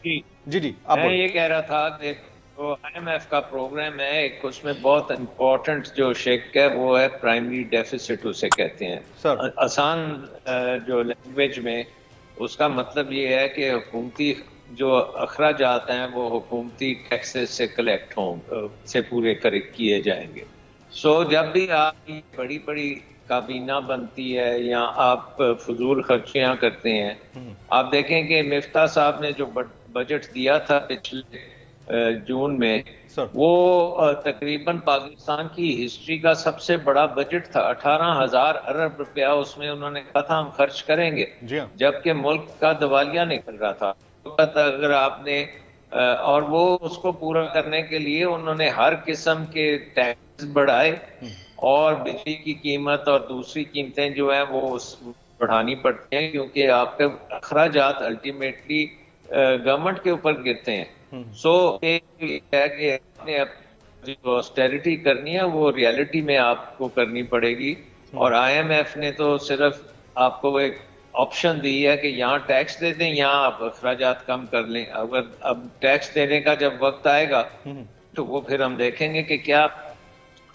جی میں یہ کہہ رہا تھا کہ آئی ایم ایف کا پروگرام ہے, ایک اس میں بہت امپورٹنٹ جو شیک ہے وہ ہے پرائمری ڈیفیسٹ, اسے کہتے ہیں آسان جو لینگویج میں. اس کا مطلب یہ ہے کہ حکومتی جو اخراجات ہیں وہ حکومتی ٹیکسز سے کلیکٹ سے پورے کیے جائیں گے. جب بھی آپ کی بڑی کابینہ بنتی ہے یا آپ فضول خرچیاں کرتے ہیں, آپ دیکھیں کہ مفتاح صاحب نے جو بجٹ دیا تھا پچھلے جون میں, وہ تقریباً پاکستان کی ہسٹری کا سب سے بڑا بجٹ تھا. 18,000 ارب روپیہ اس میں انہوں نے کہا تھا ہم خرچ کریں گے, جبکہ ملک کا دیوالیہ نکل رہا تھا. اگر آپ نے اور وہ اس کو پورا کرنے کے لیے انہوں نے ہر قسم کے ٹیکس بڑھائے, اور بجلی کی قیمت اور دوسری قیمتیں جو ہیں وہ بڑھانی پڑتی ہیں, کیونکہ آپ کے اخراجات الٹیمیٹلی گورنمنٹ کے اوپر گرتے ہیں. ایک ہے کہ آپ نے جو آسٹیرٹی کرنی ہے وہ ریالٹی میں آپ کو کرنی پڑے گی. اور آئی ایم ایف نے تو صرف آپ کو ایک آپشن دی ہے کہ یہاں ٹیکس دے دیں, یہاں آپ اخراجات کم کر لیں. اگر اب ٹیکس دینے کا جب وقت آئے گا تو وہ پھر ہم دیکھیں گے کہ کیا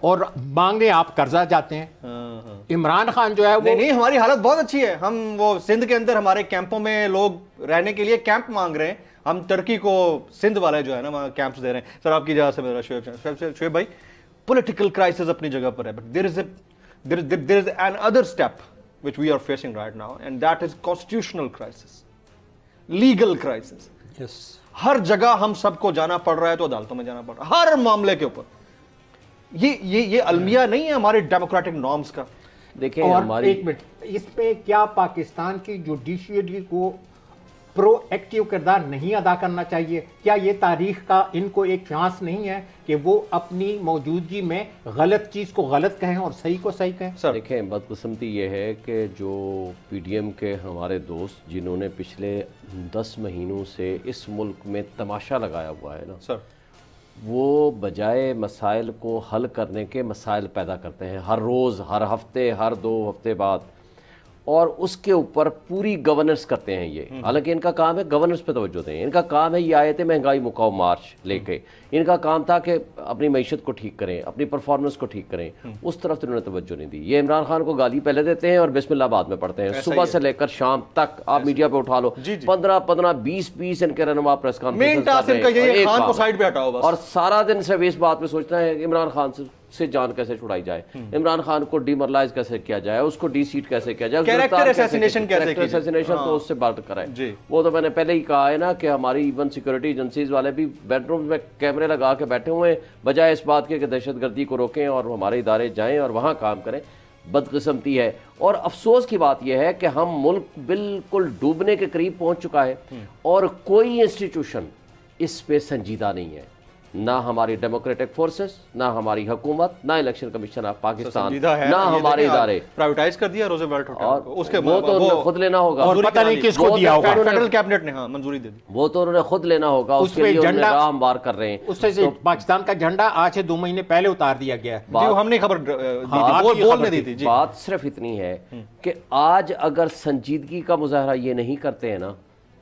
اور مانگنے آپ قرضہ جاتے ہیں. عمران خان جو ہے وہ نہیں ہماری حالت بہت اچھی ہے. ہم وہ سندھ کے اندر ہمارے کیمپوں میں لوگ رہنے کے لیے کیمپ مانگ رہے ہیں. ہم ترکی کو سندھ والے جو ہے نا وہاں کیمپس دے رہے ہیں. سر آپ کی جگہ سے میرا شعیب بھائی, پولیٹیکل کرائسس اپنی جگہ پر ہے, but there is an other step which we are facing right now, and that is constitutional crisis, legal crisis. yes. ہر جگہ ہم سب کو جانا پڑ رہا ہے, تو عدالتوں میں جانا پڑ رہا ہے ہر معاملے کے اوپر. یہ المیہ نہیں ہے ہمارے ڈیموکریٹک نارمز کا. دیکھیں اور ایک منٹ, اس پہ کیا پاکستان کی جوڈیشری کو پرو ایکٹیو کردار نہیں ادا کرنا چاہیے؟ کیا یہ تاریخ کا ان کو ایک چانس نہیں ہے کہ وہ اپنی موجودگی میں غلط چیز کو غلط کہیں اور صحیح کو صحیح کہیں؟ دیکھیں بدقسمتی یہ ہے کہ جو پی ڈی ایم کے ہمارے دوست جنہوں نے پچھلے 10 مہینوں سے اس ملک میں تماشا لگایا ہوا ہے نا سر, وہ بجائے مسائل کو حل کرنے کے مسائل پیدا کرتے ہیں ہر روز, ہر ہفتے, ہر 2 ہفتے بعد, اور اس کے اوپر پوری گورننس کرتے ہیں یہ. حالانکہ ان کا کام ہے گورننس پہ توجہ دیں. ان کا کام ہے یہ آئے تھے مہنگائی مکاؤ مارچ لے کے, ان کا کام تھا کہ اپنی معیشت کو ٹھیک کریں, اپنی پرفارمنس کو ٹھیک کریں. اس طرف تو انہوں نے توجہ نہیں دی. یہ عمران خان کو گالی پہلے دیتے ہیں اور بسم اللہ بعد میں پڑھتے ہیں. صبح سے لے کر شام تک آپ میڈیا پہ اٹھا لو, 15-20 ان کے رہنما پریس کانفرنس, اور سارا دن صرف اس بات پہ سوچنا ہے عمران خان سے جان کیسے چھڑائی جائے, عمران خان کو ڈیمورلائز کیسے کیا جائے, اس کو ڈی سیٹ کیسے کیا جائے, کیریکٹر اسیسینیشن تو اس سے بات کریں. وہ تو میں نے پہلے ہی کہا ہے نا کہ ہماری ایون سیکورٹی ایجنسیز والے بھی بیڈ روم میں کیمرے لگا کے بیٹھے ہوئے ہیں, بجائے اس بات کے کہ دہشت گردی کو روکیں اور ہمارے ادارے جائیں اور وہاں کام کریں. بدقسمتی ہے اور افسوس کی بات یہ ہے کہ ہم ملک بالکل ڈوبنے کے قریب پہنچ چکا ہے اور کوئی انسٹیٹیوشن اس پہ سنجیدہ نہیں ہے. نہ ہماری ڈیموکریٹک فورسز, نہ ہماری حکومت, نہ الیکشن کمیشن آف پاکستان, نہ ہمارے ادارے. پرائیویٹائز کر دیا روزویلٹ ہوٹل کو, اس کے وہ تو خود لینا ہوگا, اور پتہ نہیں کس کو دیا ہوگا, فیڈرل کیبنٹ نے ہاں منظوری دے دی. وہ تو انہوں نے خود لینا ہوگا, اس کے لیے انہوں نے راہ ہموار کر رہے ہیں. اس سے پاکستان کا جھنڈا آج سے 2 مہینے پہلے اتار دیا گیا ہے. ہم نے خبر بولنے دی تھی. بات صرف اتنی ہے کہ آج اگر سنجیدگی کا مظاہرہ یہ نہیں کرتے ہیں نا,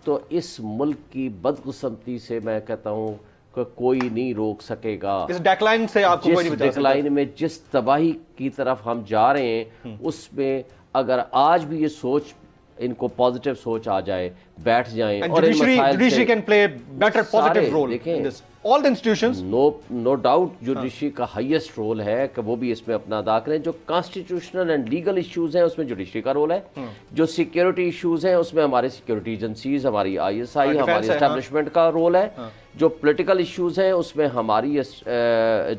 تو اس ملک کی بدقسمتی سے میں کہتا ہوں کہ کوئی نہیں روک سکے گا. اس ڈیکلائن سے آپ کو کوئی نہیں بچا سکتا. ڈیکلائن میں جس تباہی کی طرف ہم جا رہے ہیں, اس میں اگر آج بھی یہ سوچ, ان کو پازیٹیو سوچ آ جائے, بیٹھ جائیں اور ان مسائل سے can play better positive role in this. All the institutions. No doubt judiciary کا ہائیسٹ رول ہے کہ وہ بھی اس میں اپنا ادا کریں. جو کانسٹیٹیوشنل اینڈ لیگل ایشوز ہیں اس میں جوڈیشری کا رول ہے. جو سیکیورٹی ایشوز ہیں اس میں ہمارے سیکیورٹی ایجنسیز, ہماری ISI, ہماری اسٹیبلشمنٹ کا رول ہے. جو پولیٹیکل ایشوز ہیں اس میں ہماری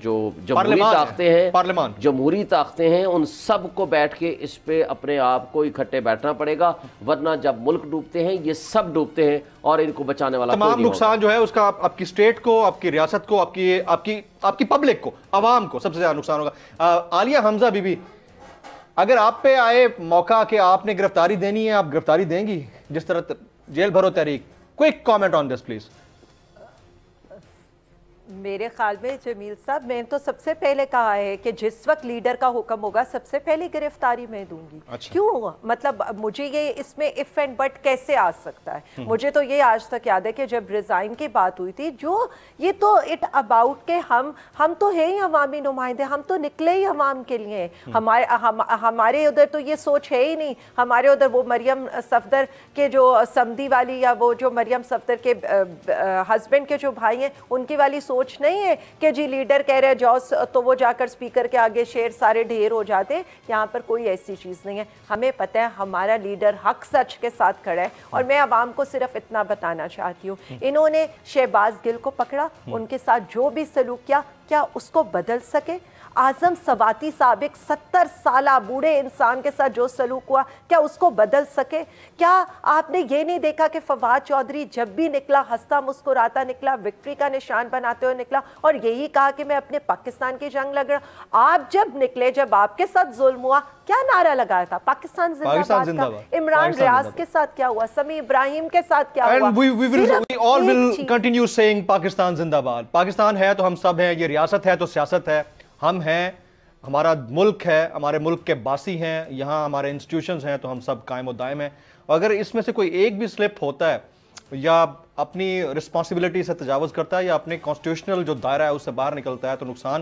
جو جمہوری طاقتیں ہیں, ان سب کو بیٹھ کے اس پہ اپنے آپ کو اکٹھے بیٹھنا پڑے گا, ورنہ جب ملک ڈوبتے ہیں یہ سب ڈوبتے ہیں اور ان کو بچانے والا تمام نقصان جو ہے اس کا آپ کی اسٹیٹ کو, آپ کی ریاست کو, آپ کی پبلک کو, عوام کو سب سے زیادہ نقصان ہوگا. عالیہ حمزہ بی بی, اگر آپ پہ آئے موقع کہ آپ نے گرفتاری دینی ہے, آپ گرفتاری دیں گی جس طرح جیل بھرو تحریک؟ Quick comment on this please. میرے خیال میں جمیل صاحب, میں تو سب سے پہلے کہا ہے کہ جس وقت لیڈر کا حکم ہوگا سب سے پہلے گرفتاری میں دوں گی. کیوں؟ مطلب مجھے یہ اس میں اف اینڈ بٹ کیسے آ سکتا ہے؟ مجھے تو یہ آج تک یاد ہے کہ جب ریزائن کی بات ہوئی تھی, جو یہ تو اٹ اباؤٹ کہ ہم تو ہیں ہی عوامی نمائندے, ہم تو نکلے ہی عوام کے لیے. ہمارے ادھر تو یہ سوچ ہے ہی نہیں. ہمارے ادھر وہ مریم صفدر کے جو سمدی والی, یا وہ جو مریم صفدر کے ہسبینڈ کے جو بھائی ہیں, ان کی والی سوچ نہیں ہے کہ جی لیڈر کہہ رہے جاؤ تو وہ جا کر سپیکر کے آگے شیر سارے ڈھیر ہو جاتے. یہاں پر کوئی ایسی چیز نہیں ہے. ہمیں پتہ ہے ہمارا لیڈر حق سچ کے ساتھ کھڑا ہے. اور میں عوام کو صرف اتنا بتانا چاہتی ہوں, انہوں نے شہباز گل کو پکڑا, ان کے ساتھ جو بھی سلوک کیا اس کو بدل سکے؟ اعظم سواتی سابق 70 سالہ بوڑھے انسان کے ساتھ جو سلوک ہوا, کیا اس کو بدل سکے؟ کیا آپ نے یہ نہیں دیکھا کہ فواد چودھری جب بھی نکلا ہنستا مسکراتا نکلا, وکٹری کا نشان بناتے ہوئے نکلا, اور یہی کہا کہ میں اپنے پاکستان کی جنگ لگ رہا. آپ جب نکلے, جب آپ کے ساتھ ظلم ہوا, کیا نعرہ لگایا تھا؟ پاکستان زندہ باد کا. عمران ریاض کے ساتھ کیا ہوا؟ سمیع ابراہیم کے ساتھ کیا ہوا؟ And we all will continue saying Pakistan زندہ باد. پاکستان ہے تو ہم سب ہیں, یہ ریاست ہے تو سیاست ہے, ہم ہیں, ہمارا ملک ہے, ہمارے ملک کے باسی ہیں, یہاں ہمارے انسٹیٹیوشنز ہیں, تو ہم سب قائم و دائم ہیں. اگر اس میں سے کوئی ایک بھی سلپ ہوتا ہے یا اپنی رسپانسبلٹی سے تجاوز کرتا ہے یا اپنے کانسٹیٹیوشنل جو دائرہ ہے اس سے باہر نکلتا ہے, تو نقصان